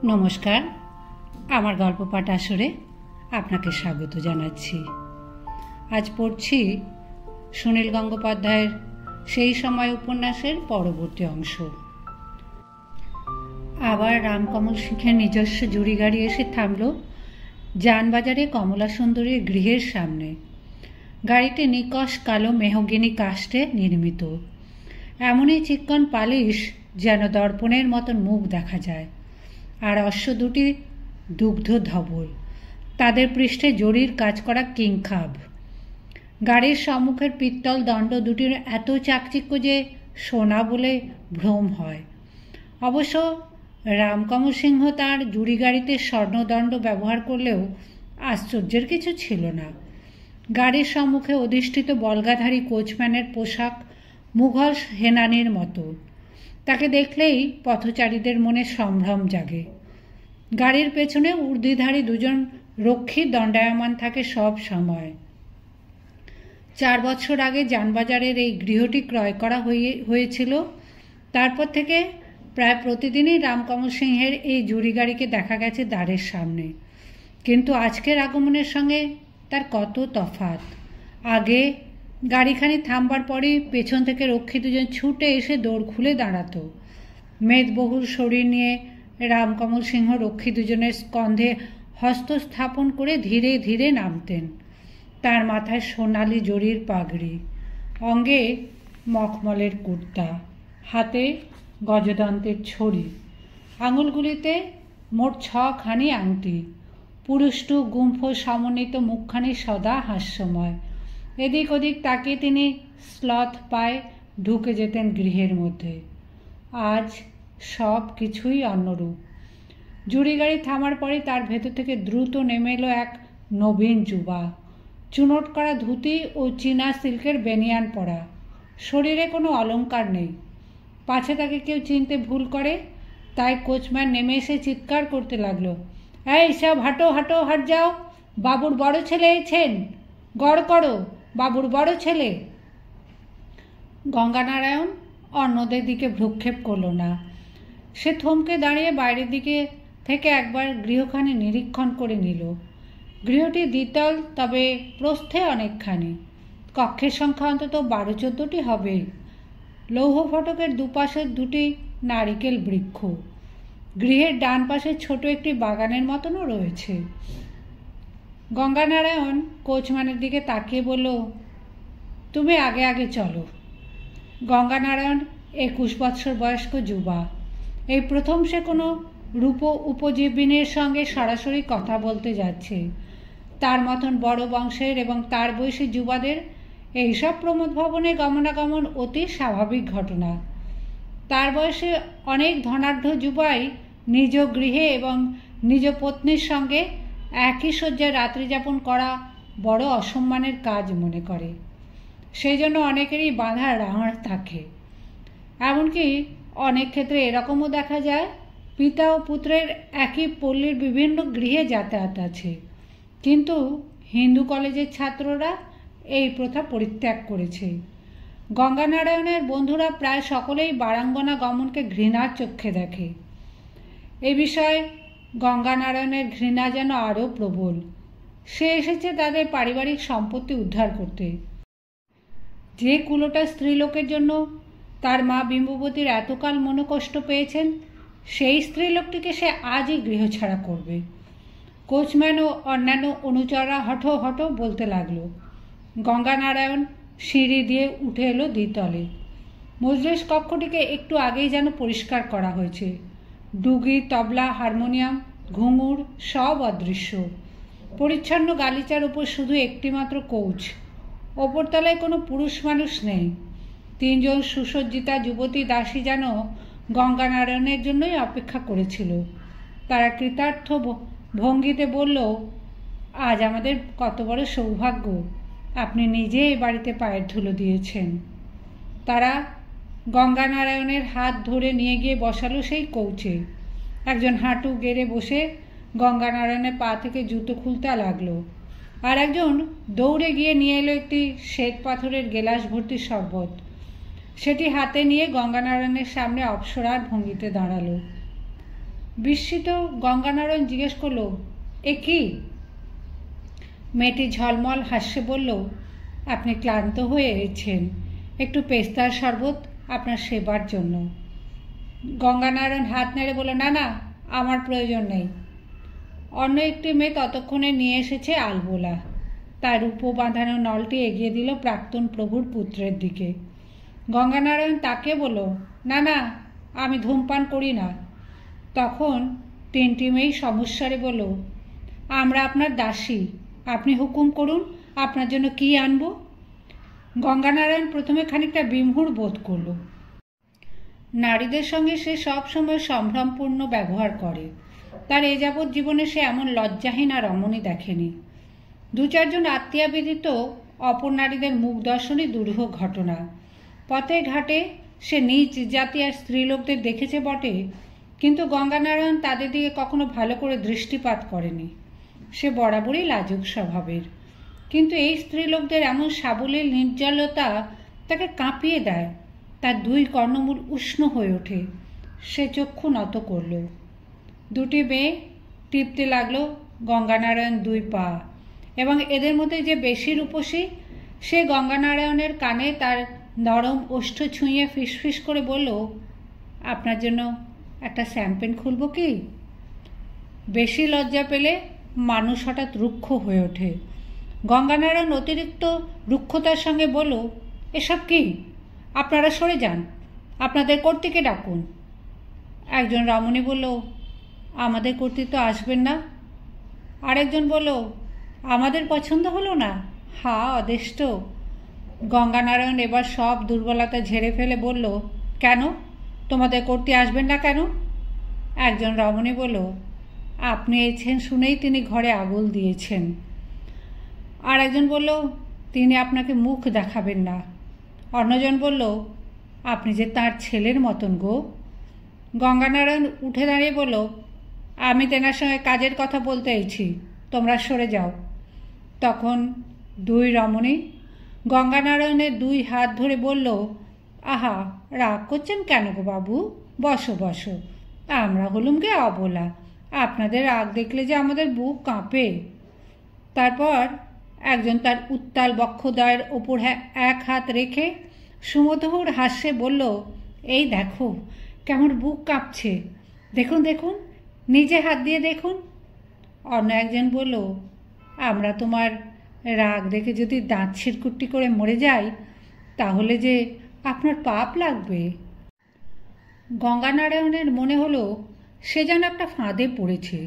নমস্কার, আমার গল্প পাঠ আসরে আপনাকে স্বাগত জানাচ্ছি। আজ পড়ছি সুনীল গঙ্গোপাধ্যায়ের সেই সময় উপন্যাসের পরবর্তী অংশ। আবার রামকমল সিংহের নিজস্ব জুড়ি গাড়ি এসে থামল জানবাজারে কমলা সুন্দরীর গৃহের সামনে। গাড়িটি নিকষ কালো মেহগিনি কাষ্ঠে নির্মিত। এমনই চিক্কন পালিশ যেন দর্পণের মতন মুখ দেখা যায়। আর অশ্ব দুটি দুগ্ধ ধবল, তাদের পৃষ্ঠে জরির কাজ করা কিংখাব। গাড়ির সম্মুখের পিত্তল দণ্ড দুটির এত চাকচিক্য যে সোনা বলে ভ্রম হয়। অবশ্য রামকমল সিংহ তাঁর জুড়ি গাড়িতে স্বর্ণদণ্ড ব্যবহার করলেও আশ্চর্যের কিছু ছিল না। গাড়ির সম্মুখে অধিষ্ঠিত বল্গাধারী কোচম্যানের পোশাক মুঘল সেনানীর মতো। তাকে দেখলেই পথচারীদের মনে সম্ভ্রম জাগে। গাড়ির পেছনে ঊর্ধ্বধারী দুজন রক্ষী দণ্ডায়মান থাকে সব সময়। 4 বছর আগে জানবাজারের এই গৃহটি ক্রয় করা হয়েছিল। তারপর থেকে প্রায় প্রতিদিনই রামকমল সিংহের এই জুড়ি গাড়িকে দেখা গেছে দ্বারের সামনে। কিন্তু আজকের আগমনের সঙ্গে তার কত তফাৎ। আগে গাড়িখানি থামবার পরই পেছন থেকে রক্ষী দুজন ছুটে এসে দৌড় খুলে দাঁড়াতো। মেদবহুল শরীর নিয়ে রামকমল সিংহ রক্ষী দুজনের স্কন্ধে হস্ত স্থাপন করে ধীরে ধীরে নামতেন। তার মাথায় সোনালি জরির পাগড়ি, অঙ্গে মখমলের কুর্তা, হাতে গজদন্তের ছড়ি, আঙুলগুলিতে মোট 6খানি আংটি। পুরুষ্টু গুম্ফ সমন্বিত মুখখানি সদা হাস্যময়। এদিক ওদিক তাকিয়ে তিনি স্লথ পায়ে ঢুকে যেতেন গৃহের মধ্যে। আজ সব কিছুই অন্যরূপ। জুড়ি গাড়ি থামার পরে তার ভেতর থেকে দ্রুত নেমে এলো এক নবীন যুবা। চুনোট করা ধুতি ও চীনা সিল্কের বেনিয়ান পরা। শরীরে কোনো অলংকার নেই। পাছে তাকে কেউ চিনতে ভুল করে, তাই কোচম্যান নেমে এসে চিৎকার করতে লাগলো, এই সব হাঁটো হাঁটো, হাট যাও, বাবুর বড় ছেলে এসেছেন, গড় করো, বাবুর বড় ছেলে। গঙ্গানারায়ণ অন্যদের দিকে ভ্রুক্ষেপ করল না। সে থমকে দাঁড়িয়ে বাইরের দিকে থেকে একবার গৃহখানি নিরীক্ষণ করে নিল। গৃহটি দ্বিতল, তবে প্রস্থে অনেকখানি। কক্ষের সংখ্যা অন্তত 12-14টি হবেই। লৌহ ফটকের দুপাশের দুটি নারিকেল বৃক্ষ। গৃহের ডান পাশে ছোট একটি বাগানের মতনও রয়েছে। গঙ্গানারায়ণ কোচম্যানের দিকে তাকিয়ে বলল, তুমি আগে আগে চলো। গঙ্গানারায়ণ 21 বৎসর বয়স্ক যুবা। এই প্রথম সে কোনো রূপ উপজীবিনীর সঙ্গে সরাসরি কথা বলতে যাচ্ছে। তার মতন বড় বংশের এবং তার বয়সী যুবাদের এইসব প্রমোদ ভবনে গমনাগমন অতি স্বাভাবিক ঘটনা। তার বয়সে অনেক ধনাঢ্য যুবাই নিজ গৃহে এবং নিজ পত্নীর সঙ্গে একই শয্যায় রাত্রিযাপন করা বড় অসম্মানের কাজ মনে করে। সেই জন্য অনেকেরই বাঁধা রাঁড় থাকে। এমনকি অনেক ক্ষেত্রে এরকমও দেখা যায়, পিতা ও পুত্রের একই পল্লীর বিভিন্ন গৃহে যাতায়াত আছে, কিন্তু হিন্দু কলেজের ছাত্ররা এই প্রথা পরিত্যাগ করেছে। গঙ্গানারায়ণের বন্ধুরা প্রায় সকলেই বারাঙ্গনা গমনকে ঘৃণার চক্ষে দেখে। এ বিষয়ে গঙ্গানারায়ণের ঘৃণা যেন আরও প্রবল। সে এসেছে তাদের পারিবারিক সম্পত্তি উদ্ধার করতে। যে কুলোটা স্ত্রীলোকের জন্য তার মা বিম্ববতীর এতকাল মনোকষ্ট পেয়েছেন, সেই স্ত্রীলোকটিকে সে আজই গৃহছাড়া করবে। কোচম্যান ও অন্যান্য অনুচররা হঠো হঠো বলতে লাগলো। গঙ্গানারায়ণ সিঁড়ি দিয়ে উঠে এলো দ্বিতলে। মজলিস কক্ষটিকে একটু আগেই যেন পরিষ্কার করা হয়েছে। ডুগি, তবলা, হারমোনিয়াম, ঘুঙুর সব অদৃশ্য। পরিচ্ছন্ন গালিচার উপর শুধু একটিমাত্র কৌচ। ওপরতলায় কোনো পুরুষ মানুষ নেই। 3 জন সুসজ্জিতা যুবতী দাসী যেন গঙ্গানারায়ণের জন্যই অপেক্ষা করেছিল। তারা কৃতার্থ ভঙ্গিতে বলল, আজ আমাদের কত বড় সৌভাগ্য, আপনি নিজে এই বাড়িতে পায়ের ধুলো দিয়েছেন। তারা গঙ্গানারায়ণের হাত ধরে নিয়ে গিয়ে বসালো সেই কৌচে। একজন হাঁটু গেড়ে বসে গঙ্গানারায়ণের পা থেকে জুতো খুলতে লাগলো, আর একজন দৌড়ে গিয়ে নিয়ে এলো একটি শ্বেত পাথরের গেলাস ভর্তি শরবত। সেটি হাতে নিয়ে গঙ্গানারায়ণের সামনে অপ্সরার ভঙ্গিতে দাঁড়ালো। বিস্মিত গঙ্গানারায়ণ জিজ্ঞেস করল, এ কি? মেয়েটি ঝলমল হাসে বলল, আপনি ক্লান্ত হয়ে এসেছেন, একটু পেস্তার শরবত আপনার সেবার জন্য। গঙ্গানারায়ণ হাত নেড়ে বলল, না না, আমার প্রয়োজন নেই। অন্য একটি মেয়ে ততক্ষণে নিয়ে এসেছে আলবোলা। তার রূপো বাঁধানো নলটি এগিয়ে দিল প্রাক্তন প্রভুর পুত্রের দিকে। গঙ্গানারায়ণ তাকে বলল, না না, আমি ধূমপান করি না। তখন তিনটি মেয়ে সমস্যারে বলল, আমরা আপনার দাসী, আপনি হুকুম করুন, আপনার জন্য কি আনব? গঙ্গানারায়ণ প্রথমে খানিকটা বিমূঢ় বোধ করল। নারীদের সঙ্গে সে সব সময় সম্ভ্রমপূর্ণ ব্যবহার করে। তার এ যাবৎ জীবনে সে এমন লজ্জাহীন আর রমণী দেখেনি। দু চারজন আত্মীয়া ব্যতীত অপর নারীদের মুখ দর্শনই দুরূহ ঘটনা। পথে ঘাটে সে নিজ জাতি আর স্ত্রীলোকদের দেখেছে বটে, কিন্তু গঙ্গানারায়ণ তাদের দিকে কখনো ভালো করে দৃষ্টিপাত করেনি। সে বরাবরই লাজুক স্বভাবের, কিন্তু এই স্ত্রীলোকদের এমন সাবলীল নির্জলতা তাকে কাঁপিয়ে দেয়। তার দুই কর্ণমূল উষ্ণ হয়ে ওঠে। সে চক্ষু নত করল। দুটি মেয়ে টিপতে লাগলো গঙ্গানারায়ণ দুই পা, এবং এদের মধ্যে যে বেশি রূপসী সে গঙ্গানারায়ণের কানে তার নরম ওষ্ঠ ছুঁয়ে ফিসফিস করে বলল, আপনার জন্য একটা শ্যাম্পেন খুলব কি? বেশি লজ্জা পেলে মানুষ হঠাৎ রুক্ষ হয়ে ওঠে। গঙ্গানারায়ণ অতিরিক্ত রুক্ষতার সঙ্গে বলল, এসব কি? আপনারা সরে যান, আপনাদের কর্তৃকে ডাকুন। একজন রমণী বলল, আমাদের কর্তৃত্ব আসবেন না। আরেকজন বলল, আমাদের পছন্দ হলো না, হা অদেষ্ট। গঙ্গানারায়ণ এবার সব দুর্বলতা ঝেড়ে ফেলে বলল, কেন, তোমাদের কর্তৃ আসবেন না কেন? একজন রমণী বলল, আপনি এসেছেন শুনেই তিনি ঘরে আগুল দিয়েছেন। আর একজন বলল, তিনি আপনাকে মুখ দেখাবেন না। অন্যজন বলল, আপনি যে তার ছেলের মতন গো। গঙ্গানারায়ণ উঠে দাঁড়িয়ে বলল, আমি তেনার সঙ্গে কাজের কথা বলতে এসেছি, তোমরা সরে যাও। তখন দুই রমণী গঙ্গানারায়ণের দুই হাত ধরে বলল, আহা, রাগ করছেন কেন গো বাবু, বসো বসো, আমরা হলুম গে অবলা, আপনাদের রাগ দেখলে যে আমাদের বুক কাঁপে। তারপর একজন তার উত্তাল বক্ষদ্বয়ের ওপর এক হাত রেখে সুমধুর হাস্যে বলল, এই দেখো কেমন বুক কাঁপছে, দেখুন দেখুন, নিজে হাত দিয়ে দেখুন। অন্য একজন বলল, আমরা তোমার রাগ দেখে যদি দাঁত ছিটকুটি করে মরে যাই তাহলে যে আপনার পাপ লাগবে। গঙ্গানারায়ণের মনে হলো সে যেন একটা ফাঁদে পড়েছে।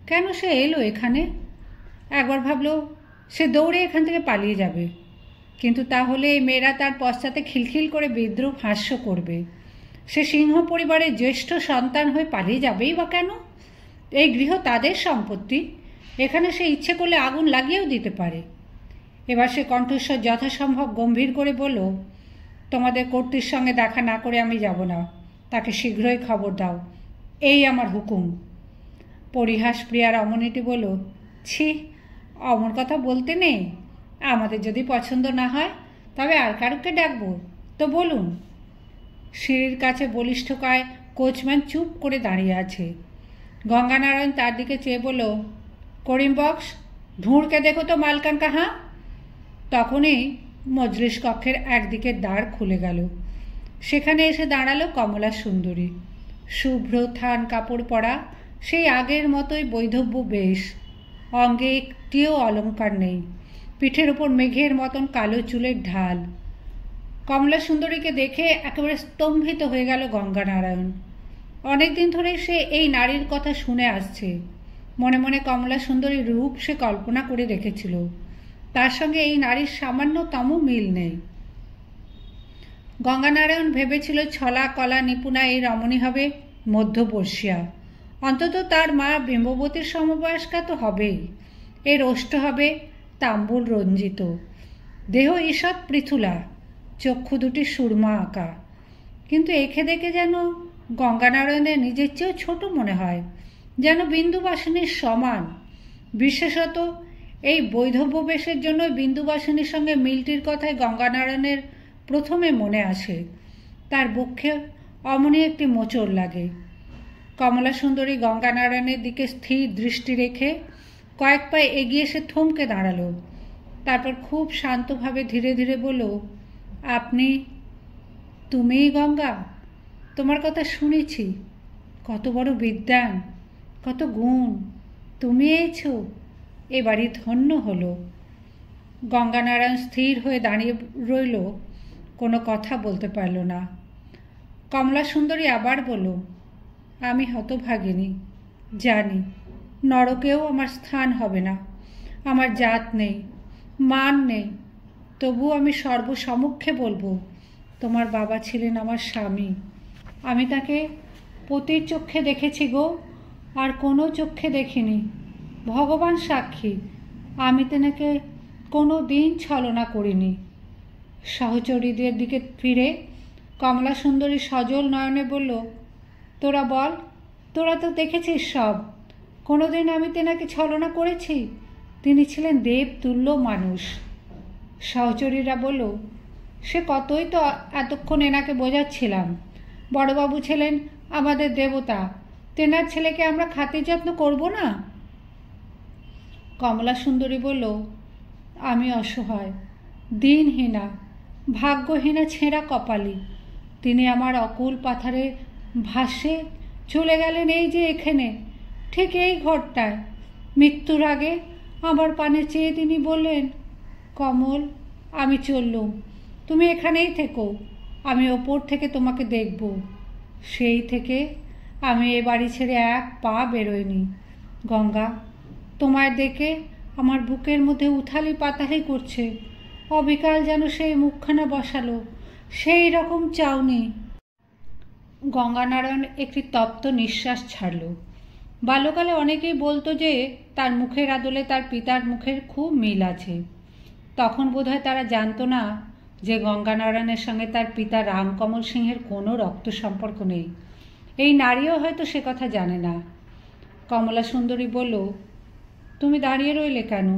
কেন সে এলো এখানে? একবার ভাবলো সে দৌড়ে এখান থেকে পালিয়ে যাবে, কিন্তু তাহলে এই মেয়েরা তার পশ্চাতে খিলখিল করে বিদ্রূপ হাস্য করবে। সে সিংহ পরিবারের জ্যেষ্ঠ সন্তান হয়ে পালিয়ে যাবেই বা কেন? এই গৃহ তাদের সম্পত্তি, এখানে সে ইচ্ছে করলে আগুন লাগিয়েও দিতে পারে। এবার সে কণ্ঠস্বর যথাসম্ভব গম্ভীর করে বলল, তোমাদের কর্তৃর সঙ্গে দেখা না করে আমি যাব না, তাকে শীঘ্রই খবর দাও, এই আমার হুকুম। পরিহাস প্রিয়া রমণীটি বলল, ছি, অমন কথা বলতে নেই, আমাদের যদি পছন্দ না হয় তবে আর কারুকে ডাকবো, তো বলুন। সিঁড়ির কাছে বলিষ্ঠকায় কোচম্যান চুপ করে দাঁড়িয়ে আছে। গঙ্গানারায়ণ তার দিকে চেয়ে বলল, করিম বক্স, ঢুঁড়কে দেখো তো মালকান কাহা। তখনই মজলিস কক্ষের একদিকের দ্বার খুলে গেল। সেখানে এসে দাঁড়ালো কমলা সুন্দরী, শুভ্র থান কাপড় পরা, সেই আগের মতোই বৈধব্য বেশ, অঙ্গে একটিও অলঙ্কার নেই, পিঠের ওপর মেঘের মতন কালো চুলের ঢাল। কমলা সুন্দরীকে দেখে একেবারে স্তম্ভিত হয়ে গেল গঙ্গানারায়ণ। অনেকদিন ধরে সে এই নারীর কথা শুনে আসছে। মনে মনে কমলা সুন্দরীর রূপ সে কল্পনা করে রেখেছিল, তার সঙ্গে এই নারীর সামান্যতম মিল নেই। গঙ্গানারায়ণ ভেবেছিল ছলা কলা নিপুণা এই রমণী হবে মধ্যবর্ষীয়া, অন্তত তার মা বিম্ববতীর সমবয়স্কা তো হবেই। এর ওষ্ঠ হবে তাম্বুল রঞ্জিত, দেহ ঈষৎ পৃথুলা, চক্ষু দুটি সুরমা আঁকা। কিন্তু একে দেখে যেন গঙ্গানারায়ণের নিজের চেয়েও ছোট মনে হয়, যেন বিন্দুবাসিনীর সমান। বিশেষত এই বৈধব্য বেশের জন্য বিন্দুবাসিনীর সঙ্গে মিলটির কথায় গঙ্গানারায়ণের প্রথমে মনে আসে। তার বক্ষে অমনি একটি মোচড় লাগে। কমলা সুন্দরী গঙ্গানারায়ণের দিকে স্থির দৃষ্টি রেখে কয়েক পা এগিয়ে এসে থমকে দাঁড়ালো। তারপর খুব শান্তভাবে ধীরে ধীরে বলল, আপনি, তুমিই গঙ্গা? তোমার কথা শুনেছি, কত বড় বিদ্বান, কত গুণ, তুমি এইছো, এ বাড়ি ধন্য হলো। গঙ্গানারায়ণ স্থির হয়ে দাঁড়িয়ে রইল, কোনো কথা বলতে পারল না। কমলা সুন্দরী আবার বলল, আমি হতভাগিনী, জানি নরকেও আমার স্থান হবে না, আমার জাত নেই, মান নেই, তবু আমি সর্বসমক্ষে বলবো, তোমার বাবা ছিলেন আমার স্বামী। আমি তাকে পতির চক্ষে দেখেছি গো, আর কোনো চক্ষে দেখিনি। ভগবান সাক্ষী, আমি তেনাকে কোনো দিন ছলনা করিনি। সহচরীদের দিকে ফিরে কমলা সুন্দরী সজল নয়নে বলল, তোরা বল, তোরা তো দেখেছিস সব, কোনোদিন আমি তেনাকে ছলনা করেছি? তিনি ছিলেন দেবতুল্য মানুষ। সহচরীরা বলল, সে কতই তো এতক্ষণ এনাকে বোঝাচ্ছিলাম, বড়বাবু ছিলেন আমাদের দেবতা, তেনার ছেলেকে আমরা খাতির যত্ন করব না? কমলা সুন্দরী বলল, আমি অসহায়, দিনহীনা, ভাগ্যহীনা, ছেঁড়া কপালি। তিনি আমার অকুল পাথারে ভাসে চলে গেলেন এই যে এখানে, ঠিক এই ঘরটায়। মৃত্যুর আগে আমার পানে চেয়ে তিনি বললেন, কমল, আমি চললুম, তুমি এখানেই থেকো, আমি ওপর থেকে তোমাকে দেখব। সেই থেকে আমি এ বাড়ি ছেড়ে এক পা বেরোইনি। গঙ্গা, তোমায় দেখে আমার বুকের মধ্যে উথালি পাতালি করছে, অবিকাল যেন সেই মুখখানা বসালো, সেই রকম চাউনি। গঙ্গানারায়ণ একটি তপ্ত নিঃশ্বাস ছাড়ল। বাল্যকালে অনেকেই বলতো যে তার মুখের আদলে তার পিতার মুখের খুব মিল আছে। তখন বোধহয় তারা জানতো না যে গঙ্গানারায়ণের সঙ্গে তার পিতা রামকমল সিংহের কোনো রক্ত সম্পর্ক নেই। এই নারীও হয়তো সে কথা জানে না। কমলা সুন্দরী বলল, তুমি দাঁড়িয়ে রইলে কেন?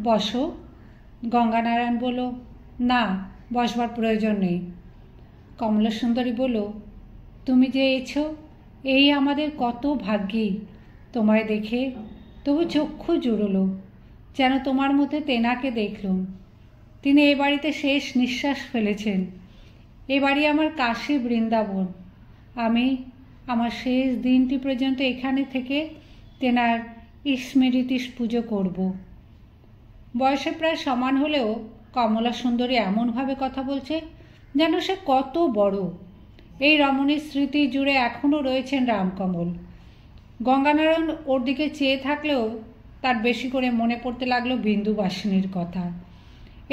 বসো। গঙ্গানারায়ণ বলল, না, বসবার প্রয়োজন নেই। কমলা সুন্দরী বলল, তুমি যে এছো, এই আমাদের কত ভাগ্যি। তোমায় দেখে তবু চক্ষু জুড়ল, যেন তোমার মধ্যে তেনাকে দেখলুম। তিনি এ বাড়িতে শেষ নিঃশ্বাস ফেলেছেন। এ বাড়ি আমার কাশী বৃন্দাবন। আমি আমার শেষ দিনটি পর্যন্ত এখানে থেকে তেনার স্মৃতি পুজো করব। বয়সে প্রায় সমান হলেও কমলা সুন্দরী এমনভাবে কথা বলছে যেন সে কত বড়। এই রমণীর স্মৃতি জুড়ে এখনও রয়েছেন রামকমল। গঙ্গানারায়ণ ওর দিকে চেয়ে থাকলেও তার বেশি করে মনে পড়তে লাগলো বিন্দুবাসিনীর কথা।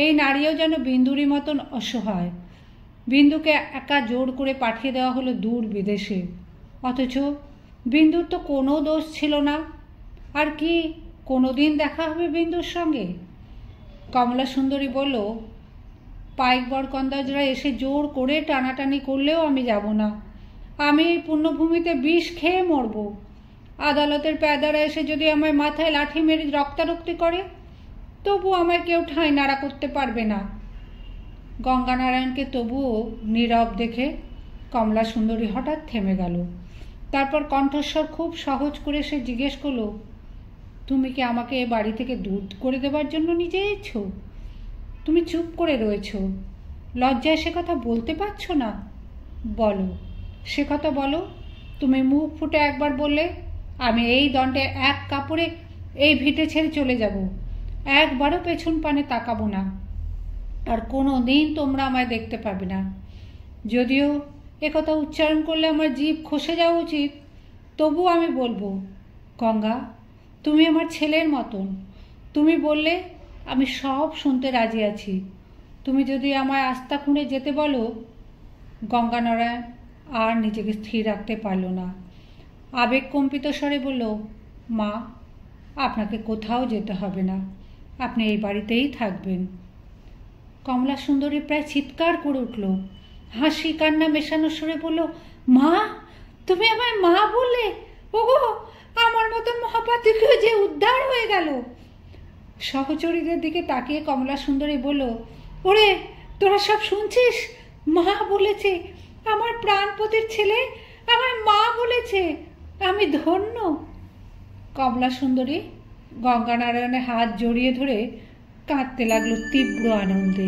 এই নারীও যেন বিন্দুরই মতন অসহায়। বিন্দুকে একা জোর করে পাঠিয়ে দেওয়া হলো দূর বিদেশে, অথচ বিন্দুর তো কোনো দোষ ছিল না। আর কি কোনো দিন দেখা হবে বিন্দুর সঙ্গে? কমলা সুন্দরী বলল, পাইক বরকন্দাজরা এসে জোর করে টানাটানি করলেও আমি যাব না। আমি এই পুণ্যভূমিতে বিষ খেয়ে মরব। আদালতের প্যাদারা এসে যদি আমায় মাথায় লাঠি মেরে রক্তারক্তি করে, তবু আমায় কেউ ঠাঁই নাড়া করতে পারবে না। গঙ্গানারায়ণকে তবুও নীরব দেখে কমলা সুন্দরী হঠাৎ থেমে গেল। তারপর কণ্ঠস্বর খুব সহজ করে সে জিজ্ঞেস করল, তুমি কি আমাকে এ বাড়ি থেকে দূর করে দেবার জন্য নিজে এসেছো? তুমি চুপ করে রয়েছ, লজ্জায় সে কথা বলতে পারছো না? বলো, সে কথা বলো। তুমি মুখ ফুটে একবার বললে আমি এই দণ্ডে এক কাপড়ে এই ভিটে ছেড়ে চলে যাব, একবারও পেছন পানে তাকাবো না, আর কোনো দিন তোমরা আমায় দেখতে পাবে না। যদিও একথা উচ্চারণ করলে আমার জিভ খসে যাওয়া উচিত, তবু আমি বলবো, গঙ্গা, তুমি আমার ছেলের মতন। তুমি বললে আমি সব শুনতে রাজি আছি। তুমি যদি আমায় আস্থা খুঁড়ে যেতে বলো। গঙ্গানারায়ণ আর নিজেকে স্থির রাখতে পারল না। আবেগকম্পিত স্বরে বলল, মা, আপনাকে কোথাও যেতে হবে না, আপনি এই বাড়িতেই থাকবেন। কমলা সুন্দরী প্রায় চিৎকার করে উঠল। হাসি কান্না মেশানো সুরে বলল, মা, তুমি আমায় মা বললে? ওগো, আমার মতন মহাপাত্রীকেও যে উদ্ধার হয়ে গেল। সহচরীদের দিকে তাকিয়ে কমলা সুন্দরী বলল, ওরে, তোরা সব শুনছিস? মা বলেছে, আমার প্রাণপতির ছেলে আমায় মা বলেছে। আমি ধন্য। কমলা সুন্দরী গঙ্গানারায়ণের হাত জড়িয়ে ধরে কাঁদতে লাগলো তীব্র আনন্দে।